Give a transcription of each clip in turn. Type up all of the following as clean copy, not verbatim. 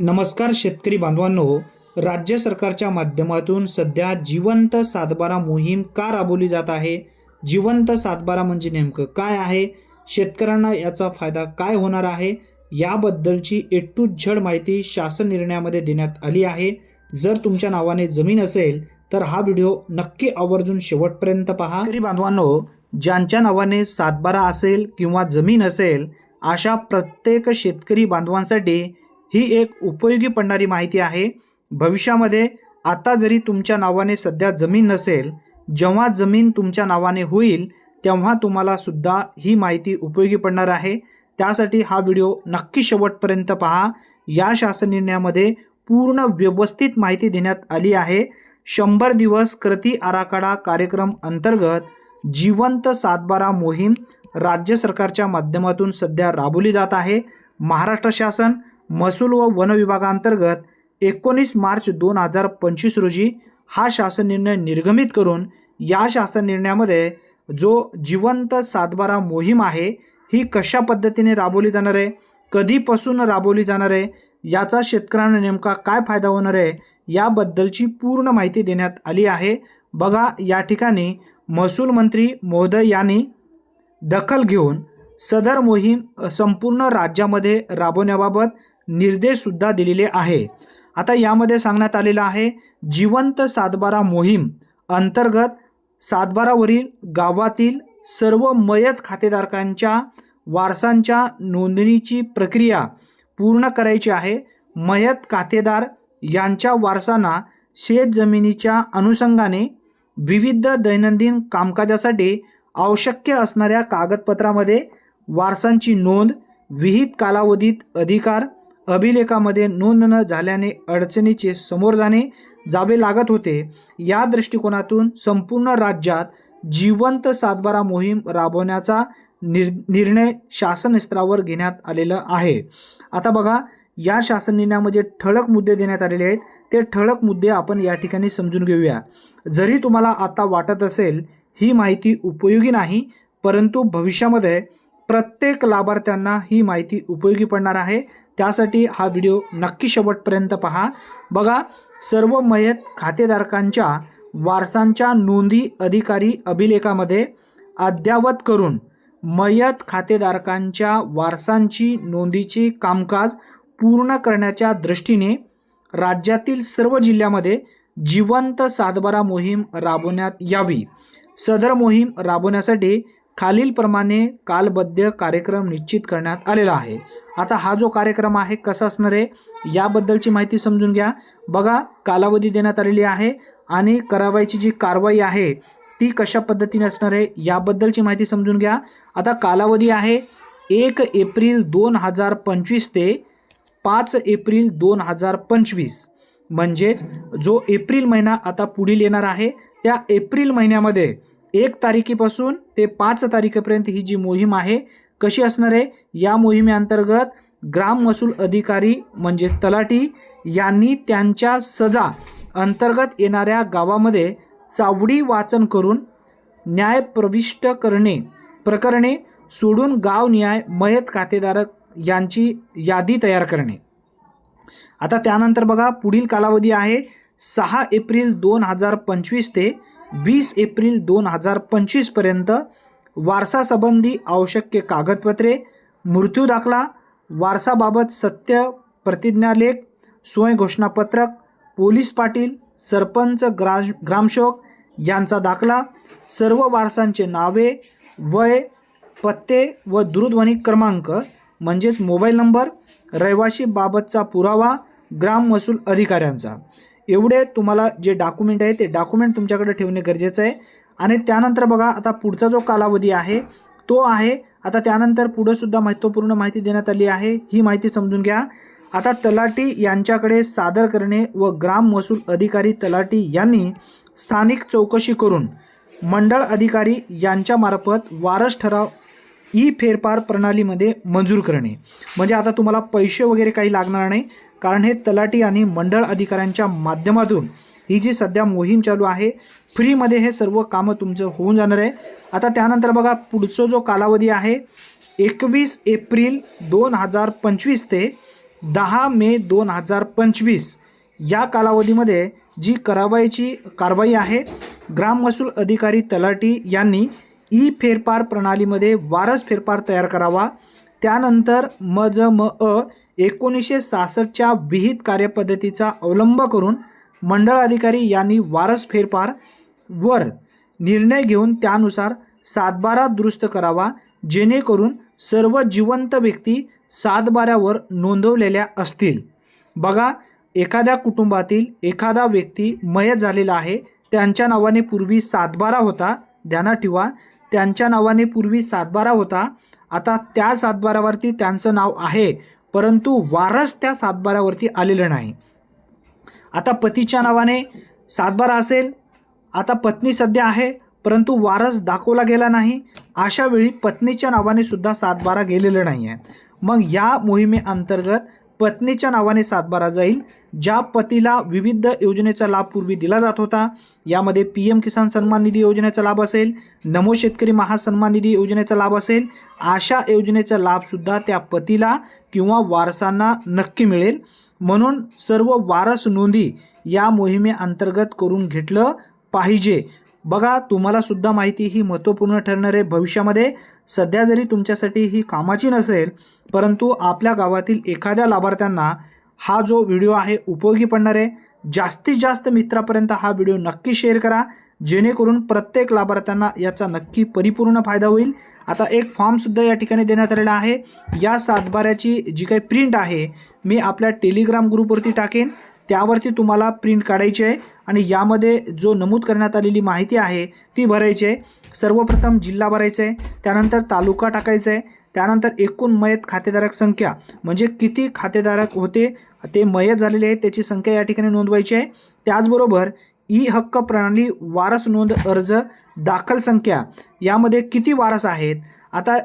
नमस्कार शेतकरी बांधवांनो, राज्य सरकारच्या माध्यमातून सध्या जिवंत सातबारा मोहीम का राबवली जात आहे? जिवंत सातबारा म्हणजे नेमकं काय आहे? शेतकऱ्यांना याचा फायदा काय होणार आहे? याबद्दलची ए टू झेड माहिती शासन निर्णयामध्ये देण्यात आली आहे. जर तुमच्या नावाने जमीन असेल तर हा व्हिडिओ नक्की आवर्जून शेवटपर्यंत पहा. शेतकरी बांधवांनो, ज्यांच्या नावाने सातबारा असेल किंवा जमीन असेल अशा प्रत्येक शेतकरी बांधवांसाठी ही एक उपयोगी पडणारी माहिती आहे. भविष्यामध्ये आता जरी तुमच्या नावाने सध्या जमीन नसेल, जेव्हा जमीन तुमच्या नावाने होईल तेव्हा तुम्हाला सुद्धा ही माहिती उपयोगी पडणार आहे. त्यासाठी हा व्हिडिओ नक्की शेवटपर्यंत पहा. या शासन निर्णयामध्ये पूर्ण व्यवस्थित माहिती देण्यात आली आहे. 100 दिवस कृती आराखडा कार्यक्रम अंतर्गत जिवंत सातबारा मोहीम राज्य सरकारच्या माध्यमातून सध्या राबवली जात आहे. महाराष्ट्र शासन महसूल व वन विभागांतर्गत 19 मार्च 2025 रोजी हा शासन निर्णय निर्गमित करून या शासन निर्णयामध्ये जो जिवंत सातबारा मोहीम आहे ही कशा पद्धतीने राबवली जाणार आहे, कधीपासून राबवली जाणार आहे, याचा शेतकऱ्यांना नेमका काय फायदा होणार आहे याबद्दलची पूर्ण माहिती देण्यात आली आहे. बघा, या ठिकाणी महसूल मंत्री महोदय यांनी दखल घेऊन सदर मोहीम संपूर्ण राज्यामध्ये राबवण्याबाबत निर्देश सुद्धा दिलेले आहे. आता यामध्ये सांगण्यात आलेलं आहे, जिवंत सातबारा मोहीम अंतर्गत सातबारावरील गावातील सर्व मयत खातेदारांच्या वारसांच्या नोंदणीची प्रक्रिया पूर्ण करायची आहे. मयत खातेदार यांच्या वारसांना शेतजमिनीच्या अनुषंगाने विविध दैनंदिन कामकाजासाठी आवश्यक असणाऱ्या कागदपत्रामध्ये वारसांची नोंद, विहित कालावधीत अधिकार अभिलेखामध्ये नोंद न झाल्याने अडचणीचे समोर जावे लागत होते. या दृष्टिकोनातून संपूर्ण राज्यात जिवंत सातबारा मोहीम राबवण्याचा निर्णय शासन स्तरावर घेण्यात आलेला आहे. आता बघा, या शासन निर्णयामध्ये ठळक मुद्दे देण्यात आलेले आहेत. ते ठळक मुद्दे आपण या ठिकाणी समजून घेऊया. जरी तुम्हाला आता वाटत असेल ही माहिती उपयोगी नाही, परंतु भविष्यामध्ये प्रत्येक लाभार्थ्यांना ही माहिती उपयोगी पडणार आहे. त्यासाठी हा व्हिडिओ नक्की शेवटपर्यंत पहा. बघा, सर्व मयत खातेधारकांच्या वारसांच्या नोंदी अधिकारी अभिलेखामध्ये अद्ययावत करून मयत खातेधारकांच्या वारसांची नोंदीचे कामकाज पूर्ण करण्याच्या दृष्टीने राज्यातील सर्व जिल्ह्यामध्ये जिवंत सातबारा मोहीम राबवण्यात यावी. सदर मोहीम राबवण्यासाठी खालीलप्रमाणे कालबद्ध कार्यक्रम निश्चित करण्यात आलेला आहे. आता हा जो कार्यक्रम आहे कसा असणार आहे याबद्दलची माहिती समजून घ्या. बघा, कालावधी देण्यात आलेली आहे आणि करावयाची जी कारवाई आहे ती कशा पद्धतीने असणार आहे याबद्दलची माहिती समजून घ्या. आता कालावधी आहे 1 एप्रिल 2025 ते 5 एप्रिल 2025. म्हणजेच जो एप्रिल महिना आता पुढील येणार आहे त्या एप्रिल महिन्यामध्ये 1 तारखेपासून ते 5 तारखेपर्यंत ही जी मोहीम आहे कशी असणार आहे, या मोहिमेअंतर्गत ग्राम महसूल अधिकारी म्हणजे तलाठी यांनी त्यांच्या सजा अंतर्गत येणाऱ्या गावामध्ये चावडी वाचन करून न्याय प्रविष्ट प्रकरणे सोडून गाव न्याय मयत खातेदारक यांची यादी तयार करणे. आता त्यानंतर बघा, पुढील कालावधी आहे 6 एप्रिल 2025 ते 20 एप्रिल 2025 पर्यंत वारसासंबंधी आवश्यक कागदपत्रे, मृत्यू दाखला, वारसाबाबत सत्य प्रतिज्ञालेख, सोय घोषणापत्रक, पोलीस पाटील, सरपंच, ग्रामसेवक यांचा दाखला, सर्व वारसांचे नावे, वय, पत्ते व दूरध्वनी क्रमांक म्हणजेच मोबाईल नंबर, रहिवाशी बाबतचा पुरावा ग्राम महसूल अधिकाऱ्यांचा. एवढे तुम्हाला जे डॉक्युमेंट आहे ते डॉक्युमेंट तुमच्याकडे ठेवणे गरजेचं आहे. आणि त्यानंतर बघा, आता पुढचा जो कालावधी आहे तो आहे, आता त्यानंतर पुढे सुद्धा महत्त्वपूर्ण माहिती देण्यात आली आहे. ही माहिती समजून घ्या. आता तलाठी यांच्याकडे सादर करणे व ग्राम महसूल अधिकारी तलाठी यांनी स्थानिक चौकशी करून मंडळ अधिकारी यांच्यामार्फत वारस ठराव ई फेरफार प्रणालीमध्ये मंजूर करणे. म्हणजे आता तुम्हाला पैसे वगैरे काही लागणार नाही, कारण हे तलाठी आणि मंडळ अधिकाऱ्यांच्या माध्यमातून ही जी सध्या मोहीम चालू आहे फ्रीमध्ये हे सर्व कामं तुमचं होऊन जाणार आहे. आता त्यानंतर बघा, पुढचा जो कालावधी आहे 21 एप्रिल 2025 ते 10 मे 2025 या कालावधीमध्ये जी कारवाई आहे, ग्राम महसूल अधिकारी तलाठी यांनी ई फेरफार प्रणालीमध्ये वारस फेरफार तयार करावा. त्यानंतर MJMA 1966च्या विहित कार्यपद्धतीचा अवलंब करून मंडळ अधिकारी यांनी वारस फेरफार वर निर्णय घेऊन त्यानुसार सातबारा दुरुस्त करावा, जेणेकरून सर्व जिवंत व्यक्ती सातबाऱ्यावर नोंदवलेल्या असतील. बघा, एखाद्या कुटुंबातील एखादा व्यक्ती मयत झालेला आहे, त्यांच्या नावाने पूर्वी सातबारा होता. ध्यानात ठेवा, त्यांच्या नावाने पूर्वी सातबारा होता. आता त्या सातबाऱ्यावरती त्यांचं नाव आहे, परंतु वारस त्या सातबाऱ्यावरती आलेलं नाही. आता पतीच्या नावाने सातबारा असेल, आता पत्नी सध्या आहे परंतु वारस दाखवला गेला नाही, अशा वेळी पत्नीच्या नावाने सुद्धा सातबारा गेलेलं नाही आहे. मग या मोहिमेअंतर्गत पत्नीच्या नावाने सातबारा जाईल. ज्या पतीला विविध योजनेचा लाभ पूर्वी दिला जात होता, यामध्ये PM किसान सन्मान निधी योजनेचा लाभ असेल, नमो शेतकरी महासन्मान निधी योजनेचा लाभ असेल, अशा योजनेचा लाभसुद्धा त्या पतीला किंवा वारसांना नक्की मिळेल. म्हणून सर्व वारस नोंदी या मोहिमेअंतर्गत करून घेतलं पाहिजे. बघा, तुम्हाला सुद्धा माहिती ही महत्त्वपूर्ण ठरणार आहे भविष्यामध्ये. सध्या जरी तुमच्यासाठी ही कामाची नसेल, परंतु आपल्या गावातील एखाद्या लाभार्थ्यांना हा जो व्हिडिओ आहे उपयोगी पडणार आहे. जास्तीत जास्त मित्रापर्यंत हा व्हिडिओ नक्की शेअर करा, जेणेकरून प्रत्येक लाभार्थ्यांना याचा नक्की परिपूर्ण फायदा होईल. आता एक फॉर्मसुद्धा या ठिकाणी देण्यात आलेला आहे. या सातबाऱ्याची जी काही प्रिंट आहे मी आपल्या टेलिग्राम ग्रुपवरती टाकेन, त्यावरती तुम्हाला प्रिंट काढायची आहे आणि यामध्ये जो नमूद करण्यात आलेली माहिती आहे ती भरायची आहे. सर्वप्रथम जिल्हा भरायचा आहे, त्यानंतर तालुका टाकायचा आहे, त्यानंतर एकूण मयत खातेधारक संख्या म्हणजे किती खातेधारक होते ते मयत झालेले आहेत त्याची संख्या या ठिकाणी नोंदवायची आहे. त्याचबरोबर ई हक्क प्रणाली वारस नोंद अर्ज दाखल संख्या, यामध्ये किती वारस आहेत. आता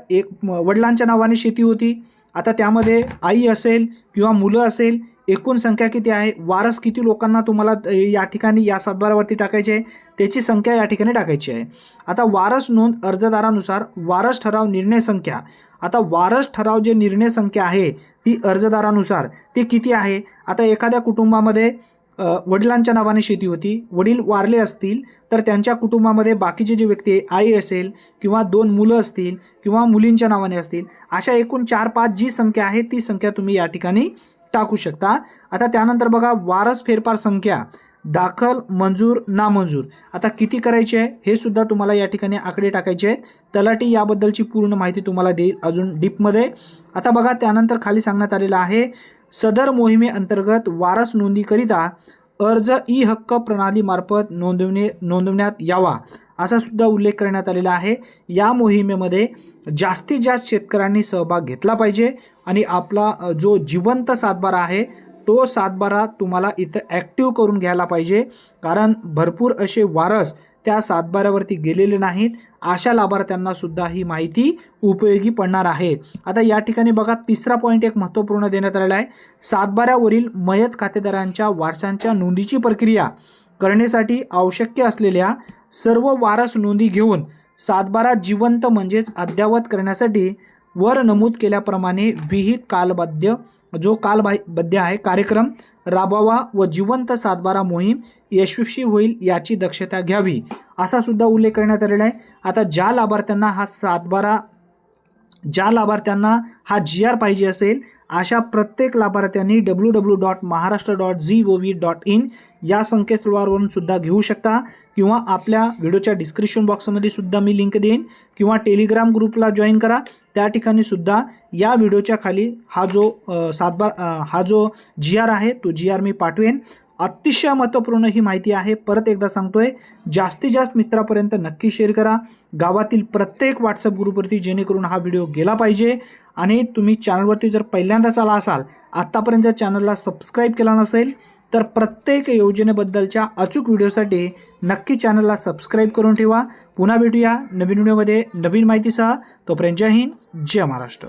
वडिलांच्या नावाने शेती होती, आता त्यामध्ये आई असेल किंवा मुलं असेल, एकूण संख्या किती आहे, वारस किती लोकांना तुम्हाला या ठिकाणी या सातबाऱ्यावरती टाकायची आहे त्याची संख्या या ठिकाणी टाकायची आहे. आता वारस नोंद अर्जदारानुसार वारस ठराव निर्णय संख्या, आता वारस ठराव जे निर्णय संख्या आहे ती अर्जदारानुसार ती किती आहे. आता एखाद्या कुटुंबामध्ये वडिलांच्या नावाने शेती होती, वडील वारले असतील तर त्यांच्या कुटुंबामध्ये बाकीचे जे व्यक्ती आहे, आई असेल किंवा 2 मुलं असतील किंवा मुलींच्या नावाने असतील, अशा एकूण 4-5 जी संख्या आहे ती संख्या तुम्ही या ठिकाणी टाकू शकता. आता त्यानंतर बघा, वारस फेरफार संख्या दाखल, मंजूर, नामंजूर आता किती करायची आहे हे सुद्धा तुम्हाला या ठिकाणी आकडे टाकायचे आहेत. तलाठी याबद्दलची पूर्ण माहिती तुम्हाला देईल अजून डीपमध्ये. आता बघा, त्यानंतर खाली सांगण्यात आलेलं आहे, सदर मोहिमेअंतर्गत वारस नोंदीकरिता अर्ज ई हक्क प्रणालीमार्फत नोंदवण्यात यावा असा सुद्धा उल्लेख करण्यात आलेला आहे. या मोहिमेमध्ये जास्तीत जास्त शेतकऱ्यांनी सहभाग घेतला पाहिजे आणि आपला जो जिवंत सातबारा आहे तो सातबारा तुम्हाला इथं ॲक्टिव्ह करून घ्यायला पाहिजे, कारण भरपूर असे वारस त्या सातबाऱ्यावरती गेलेले नाहीत. अशा लाभार्थ्यांना सुद्धा ही माहिती उपयोगी पडणार आहे. आता या ठिकाणी बघा, तिसरा पॉईंट एक महत्त्वपूर्ण देण्यात आलेला आहे. सातबाऱ्यावरील मयत खातेदारांच्या वारसांच्या नोंदीची प्रक्रिया करण्यासाठी आवश्यक असलेल्या सर्व वारस नोंदी घेऊन सातबारा जिवंत म्हणजेच अद्ययावत करण्यासाठी वर नमूद केल्याप्रमाणे विहित कालबद्ध आहे कार्यक्रम राबवावा व जिवंत सातबारा मोहीम यशस्वी होईल याची दक्षता घ्यावी असा सुद्धा उल्लेख करण्यात आलेला आहे. आता ज्या लाभार्थ्यांना हा GR पाहिजे असेल अशा प्रत्येक लाभार्थ्यांनी www.maharashtra.gov.in या संकेतस्थळावरून सुद्धा घेऊ शकता, किंवा आपल्या व्हिडिओच्या डिस्क्रिप्शन बॉक्समध्ये सुद्धा मी लिंक देईन, किंवा टेलिग्राम ग्रुपला जॉईन करा. त्या ठिकाणी सुद्धा या व्हिडिओच्या खाली हा जो GR आहे तो GR मी पाठवेन. अतिशय महत्त्वपूर्ण ही माहिती आहे. परत एकदा सांगतोय, जास्तीत जास्त मित्रापर्यंत नक्की शेअर करा गावातील प्रत्येक व्हॉट्सअप ग्रुपवरती, जेणेकरून हा व्हिडिओ गेला पाहिजे. आणि तुम्ही चॅनलवरती जर पहिल्यांदाच आला असाल, आत्तापर्यंत जर चॅनलला सबस्क्राईब केला नसेल तर प्रत्येक योजनेबद्दलच्या अचूक व्हिडिओसाठी नक्की चॅनलला सबस्क्राईब करून ठेवा. पुन्हा भेटूया नवीन व्हिडिओमध्ये नवीन माहितीसह. तोपर्यंत जय हिंद, जय महाराष्ट्र.